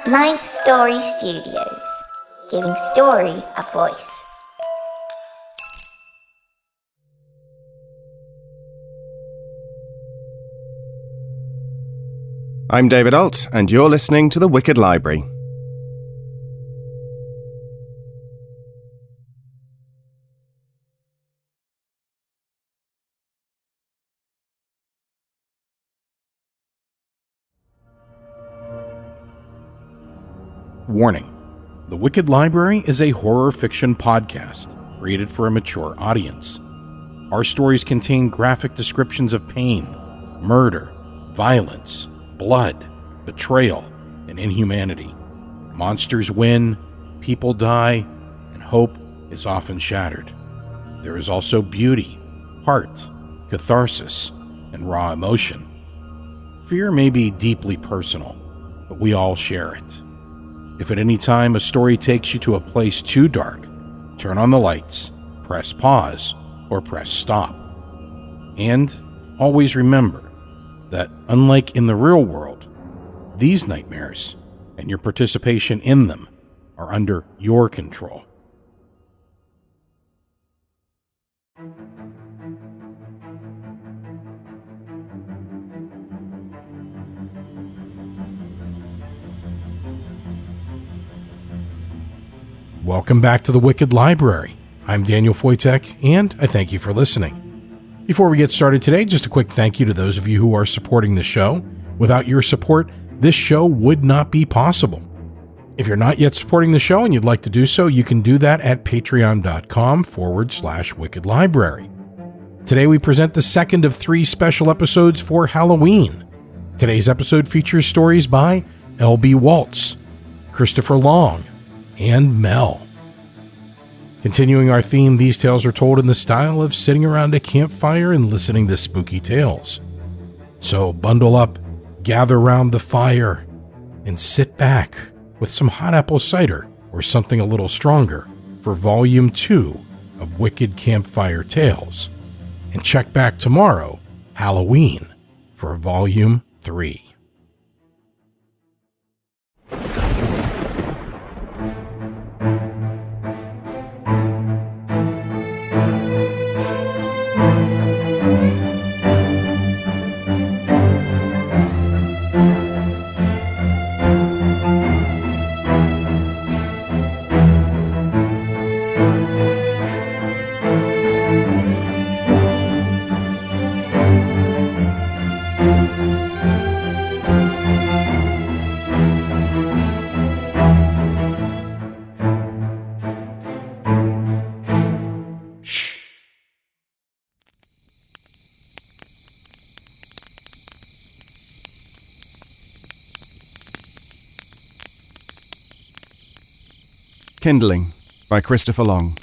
Ninth Story Studios, giving story a voice. I'm David Ault, and you're listening to The Wicked Library. Warning: The Wicked Library is a horror fiction podcast created for a mature audience. Our stories contain graphic descriptions of pain, murder, violence, blood, betrayal, and inhumanity. Monsters win, people die, and hope is often shattered. There is also beauty, heart, catharsis, and raw emotion. Fear may be deeply personal, but we all share it. If at any time a story takes you to a place too dark, turn on the lights, press pause, or press stop. And always remember that, unlike in the real world, these nightmares and your participation in them are under your control. Welcome back to the Wicked Library. I'm Daniel Foytik, and I thank you for listening. Before we get started today, just a quick thank you to those of you who are supporting the show. Without your support, this show would not be possible. If you're not yet supporting the show and you'd like to do so, you can do that at patreon.com/Wicked Library. Today we present the second of 3 special episodes for Halloween. Today's episode features stories by L.B. Waltz, Christopher Long, and Mel. Continuing our theme, these tales are told in the style of sitting around a campfire and listening to spooky tales. So bundle up, gather round the fire, and sit back with some hot apple cider or something a little stronger for Volume 2 of Wicked Campfire Tales. And check back tomorrow, Halloween, for Volume 3. Kindling by Christopher Long.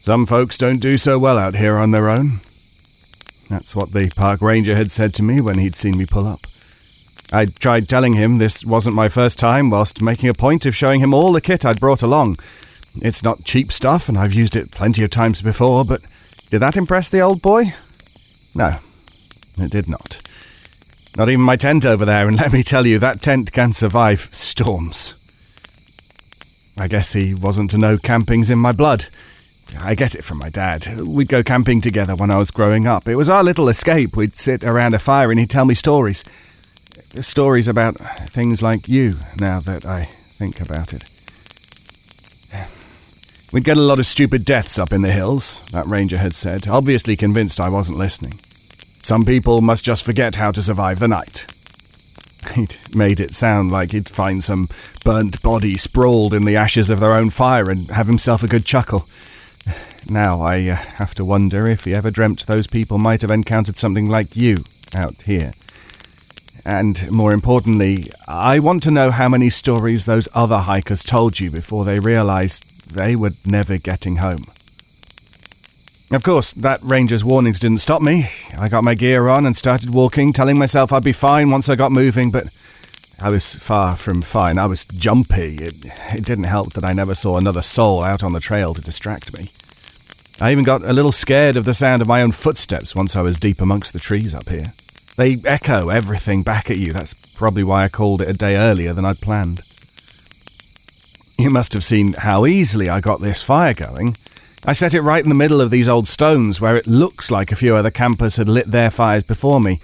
Some folks don't do so well out here on their own. That's what the park ranger had said to me when he'd seen me pull up. I tried telling him this wasn't my first time, whilst making a point of showing him all the kit I'd brought along. It's not cheap stuff, and I've used it plenty of times before, but did that impress the old boy? No, it did not. Not even my tent over there, and let me tell you, that tent can survive storms. I guess he wasn't to know camping's in my blood. I get it from my dad. We'd go camping together when I was growing up. It was our little escape. We'd sit around a fire and he'd tell me stories. Stories about things like you, now that I think about it. We'd get a lot of stupid deaths up in the hills, that ranger had said, obviously convinced I wasn't listening. Some people must just forget how to survive the night. He'd made it sound like he'd find some burnt body sprawled in the ashes of their own fire and have himself a good chuckle. Now I have to wonder if he ever dreamt those people might have encountered something like you out here. And more importantly, I want to know how many stories those other hikers told you before they realized they were never getting home. Of course, that ranger's warnings didn't stop me. I got my gear on and started walking, telling myself I'd be fine once I got moving, but I was far from fine. I was jumpy. It didn't help that I never saw another soul out on the trail to distract me. I even got a little scared of the sound of my own footsteps once I was deep amongst the trees up here. They echo everything back at you. That's probably why I called it a day earlier than I'd planned. You must have seen how easily I got this fire going. I set it right in the middle of these old stones where it looks like a few other campers had lit their fires before me.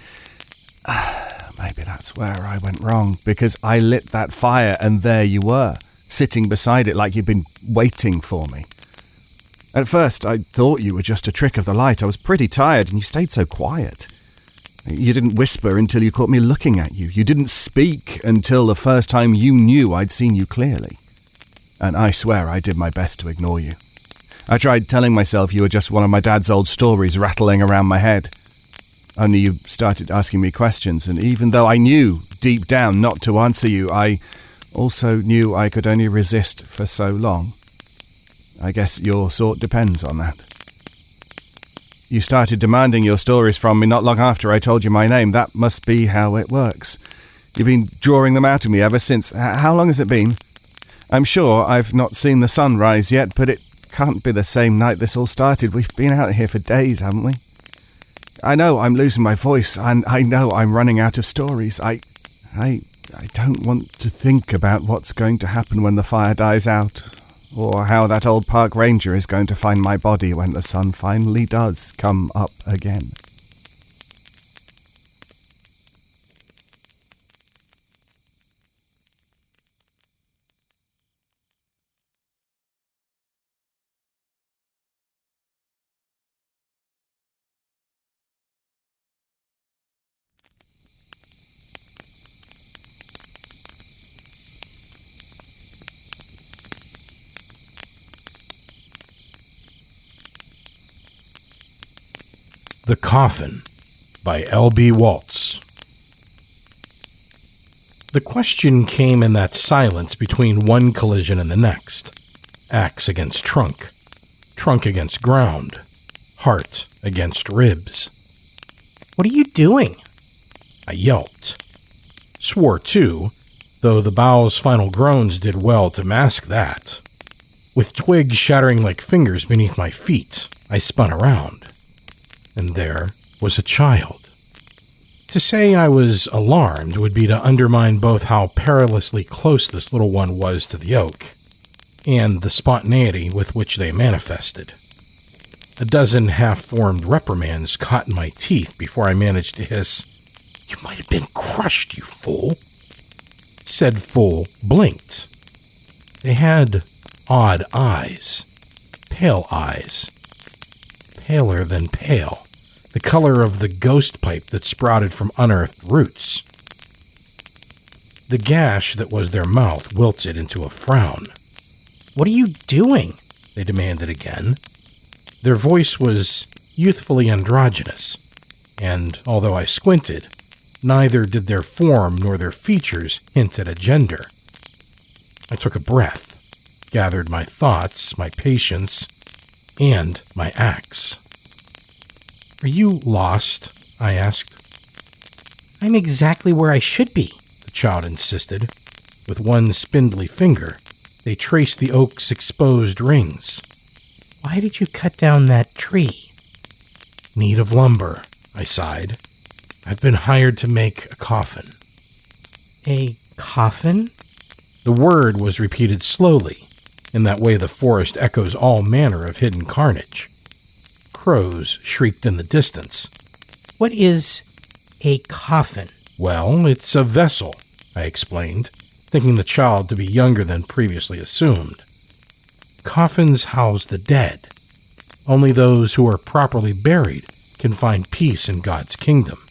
Maybe that's where I went wrong, because I lit that fire and there you were, sitting beside it like you'd been waiting for me. At first, I thought you were just a trick of the light. I was pretty tired and you stayed so quiet. You didn't whisper until you caught me looking at you. You didn't speak until the first time you knew I'd seen you clearly. And I swear I did my best to ignore you. I tried telling myself you were just one of my dad's old stories rattling around my head. Only you started asking me questions, and even though I knew deep down not to answer you, I also knew I could only resist for so long. I guess your sort depends on that. You started demanding your stories from me not long after I told you my name. That must be how it works. You've been drawing them out of me ever since. How long has it been? I'm sure I've not seen the sun rise yet, but it can't be the same night this all started. We've been out here for days, haven't we? I know I'm losing my voice, and I know I'm running out of stories. I don't want to think about what's going to happen when the fire dies out, or how that old park ranger is going to find my body when the sun finally does come up again. The Coffin by L.B. Waltz. The question came in that silence between one collision and the next. Axe against trunk. Trunk against ground. Heart against ribs. "What are you doing?" I yelped. Swore too, though the bough's final groans did well to mask that. With twigs shattering like fingers beneath my feet, I spun around. And there was a child. To say I was alarmed would be to undermine both how perilously close this little one was to the oak, and the spontaneity with which they manifested. A dozen half-formed reprimands caught in my teeth before I managed to hiss, "You might have been crushed, you fool." Said fool blinked. They had odd eyes. Pale eyes. Paler than pale. The color of the ghost pipe that sprouted from unearthed roots. The gash that was their mouth wilted into a frown. "What are you doing?" they demanded again. Their voice was youthfully androgynous, and although I squinted, neither did their form nor their features hint at a gender. I took a breath, gathered my thoughts, my patience, and my axe. "Are you lost?" I asked. "I'm exactly where I should be," the child insisted. With one spindly finger, they traced the oak's exposed rings. "Why did you cut down that tree?" "Need of lumber," I sighed. "I've been hired to make a coffin." "A coffin?" The word was repeated slowly, in that way the forest echoes all manner of hidden carnage. Crows shrieked in the distance. "What is a coffin?" "Well, it's a vessel," I explained, thinking the child to be younger than previously assumed. "Coffins house the dead. Only those who are properly buried can find peace in God's kingdom."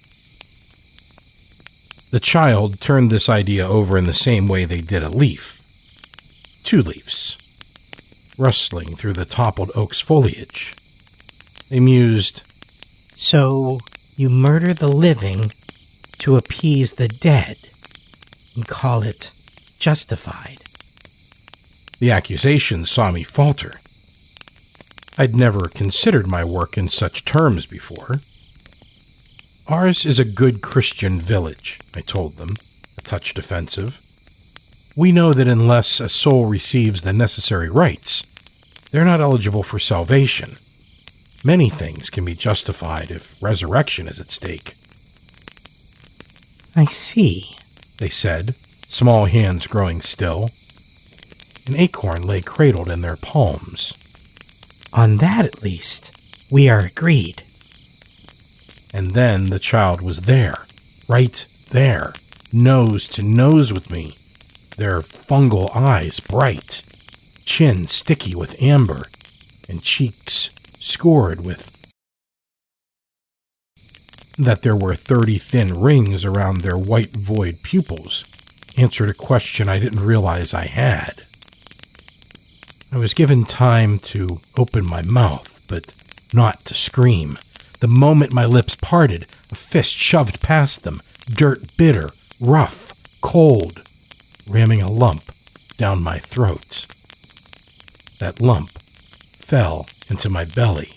The child turned this idea over in the same way they did a leaf. 2 leaves, rustling through the toppled oak's foliage. They mused, "So you murder the living to appease the dead and call it justified." The accusation saw me falter. I'd never considered my work in such terms before. "Ours is a good Christian village," I told them, a touch defensive. "We know that unless a soul receives the necessary rites, they're not eligible for salvation. Many things can be justified if resurrection is at stake." "I see," they said, small hands growing still. An acorn lay cradled in their palms. "On that, at least, we are agreed." And then the child was there, right there, nose to nose with me, their fungal eyes bright, chin sticky with amber, and cheeks scored with that there were 30 thin rings around their white void pupils answered a question I didn't realize I had. I was given time to open my mouth, but not to scream. The moment my lips parted, a fist shoved past them, dirt bitter, rough, cold, ramming a lump down my throat. That lump fell into my belly.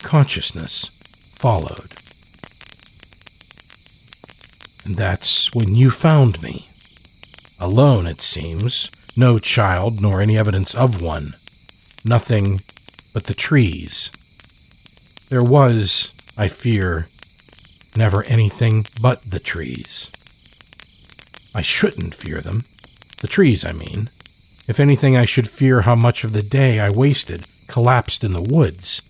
Consciousness followed. And that's when you found me. Alone, it seems. No child, nor any evidence of one. Nothing but the trees. There was, I fear, never anything but the trees. I shouldn't fear them. The trees, I mean. If anything, I should fear how much of the day I wasted, collapsed in the woods.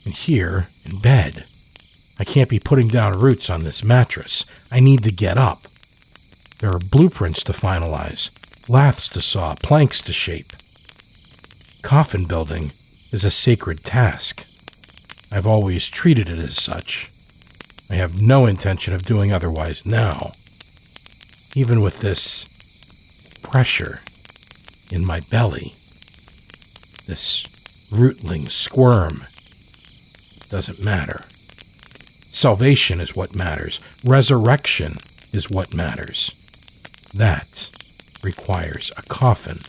And here, in bed, I can't be putting down roots on this mattress. I need to get up. There are blueprints to finalize, laths to saw, planks to shape. Coffin building is a sacred task. I've always treated it as such. I have no intention of doing otherwise now. Even with this pressure in my belly, this rootling squirm, doesn't matter. Salvation is what matters. Resurrection is what matters. That requires a coffin.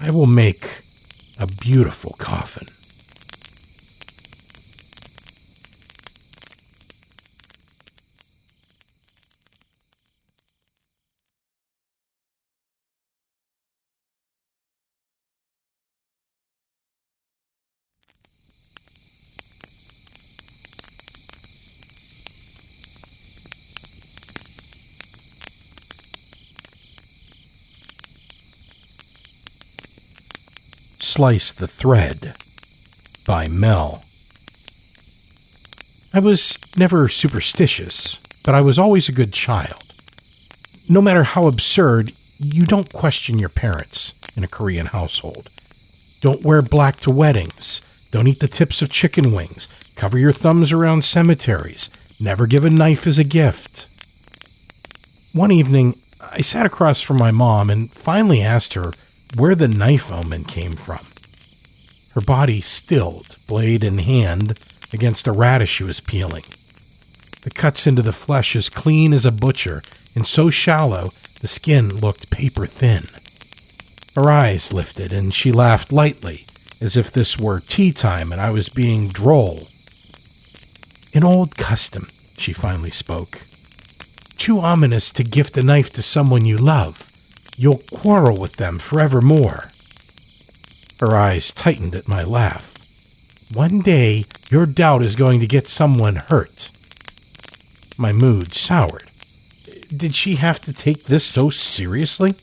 I will make a beautiful coffin. Slice the Thread by Mel. I was never superstitious, but I was always a good child. No matter how absurd, you don't question your parents in a Korean household. Don't wear black to weddings. Don't eat the tips of chicken wings. Cover your thumbs around cemeteries. Never give a knife as a gift. One evening, I sat across from my mom and finally asked her where the knife omen came from. Her body stilled, blade in hand, against a radish she was peeling. The cuts into the flesh as clean as a butcher, and so shallow the skin looked paper thin. Her eyes lifted, and she laughed lightly, as if this were tea time and I was being droll. "An old custom," she finally spoke. "Too ominous to gift a knife to someone you love. You'll quarrel with them forevermore." Her eyes tightened at my laugh. "One day, your doubt is going to get someone hurt." My mood soured. Did she have to take this so seriously?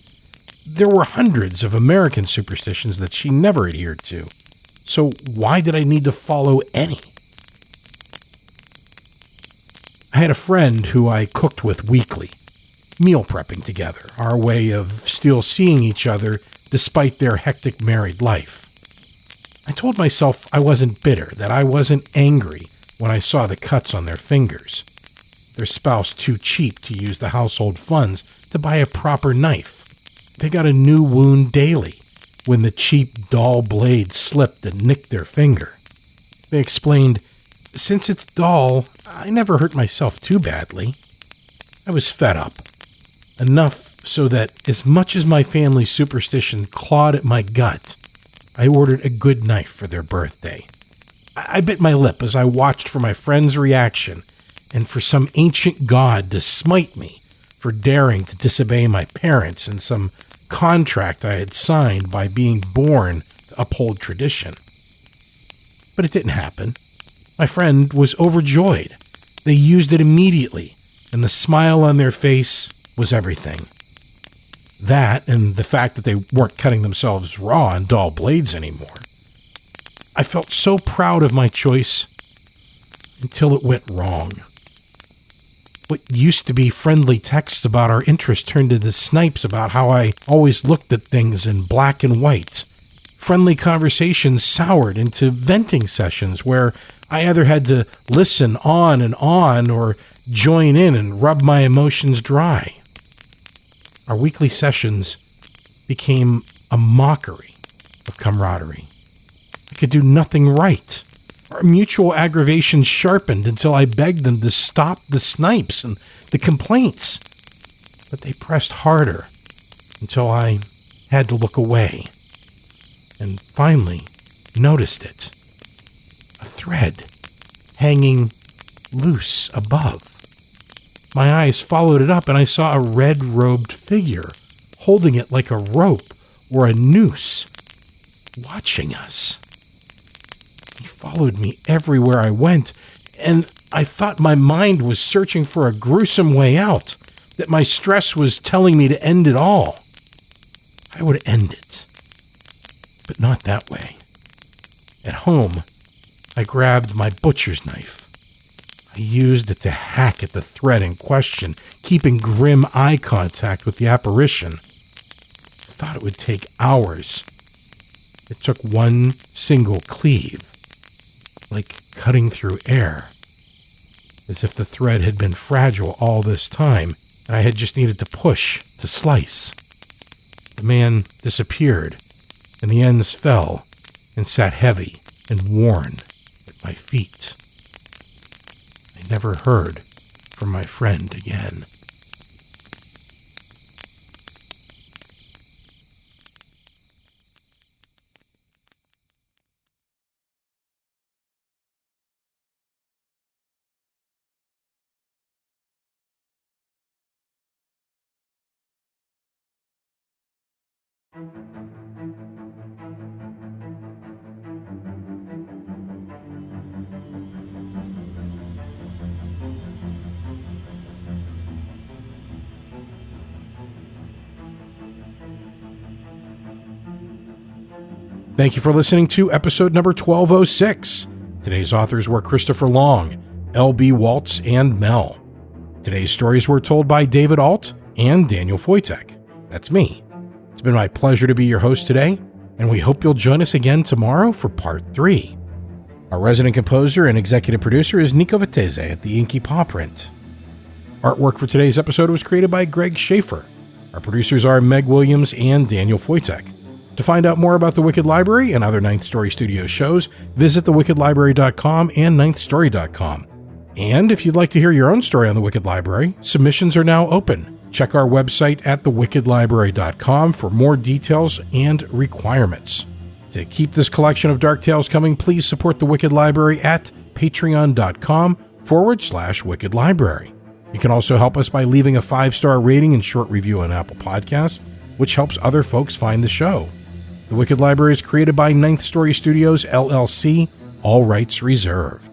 There were hundreds of American superstitions that she never adhered to. So why did I need to follow any? I had a friend who I cooked with weekly, meal prepping together, our way of still seeing each other despite their hectic married life. I told myself I wasn't bitter, that I wasn't angry when I saw the cuts on their fingers. Their spouse too cheap to use the household funds to buy a proper knife. They got a new wound daily when the cheap dull blade slipped and nicked their finger. They explained, "Since it's dull, I never hurt myself too badly." I was fed up. Enough so that as much as my family's superstition clawed at my gut, I ordered a good knife for their birthday. I bit my lip as I watched for my friend's reaction and for some ancient god to smite me for daring to disobey my parents and some contract I had signed by being born to uphold tradition. But it didn't happen. My friend was overjoyed. They used it immediately, and the smile on their face was everything. That, and the fact that they weren't cutting themselves raw on dull blades anymore. I felt so proud of my choice until it went wrong. What used to be friendly texts about our interests turned into snipes about how I always looked at things in black and white. Friendly conversations soured into venting sessions where I either had to listen on and on or join in and rub my emotions dry. Our weekly sessions became a mockery of camaraderie. I could do nothing right. Our mutual aggravation sharpened until I begged them to stop the snipes and the complaints. But they pressed harder until I had to look away and finally noticed it. A thread hanging loose above. My eyes followed it up and I saw a red-robed figure holding it like a rope or a noose, watching us. He followed me everywhere I went, and I thought my mind was searching for a gruesome way out, that my stress was telling me to end it all. I would end it, but not that way. At home, I grabbed my butcher's knife. I used it to hack at the thread in question, keeping grim eye contact with the apparition. I thought it would take hours. It took one single cleave, like cutting through air, as if the thread had been fragile all this time, and I had just needed to push to slice. The man disappeared, and the ends fell and sat heavy and worn at my feet. I never heard from my friend again. Thank you for listening to episode number 1206. Today's authors were Christopher Long, L.B. Waltz, and Mel. Today's stories were told by David Ault and Daniel Foytik. That's me. It's been my pleasure to be your host today, and we hope you'll join us again tomorrow for part 3. Our resident composer and executive producer is Nico Vettese at the Inky Paw Print. Artwork for today's episode was created by Greg Schaefer. Our producers are Meg Williams and Daniel Foytik. To find out more about the Wicked Library and other Ninth Story Studios shows, visit thewickedlibrary.com and ninthstory.com. And if you'd like to hear your own story on the Wicked Library, submissions are now open. Check our website at thewickedlibrary.com for more details and requirements. To keep this collection of dark tales coming, please support the Wicked Library at patreon.com/Wicked Library. You can also help us by leaving a 5-star rating and short review on Apple Podcasts, which helps other folks find the show. The Wicked Library is created by Ninth Story Studios, LLC, all rights reserved.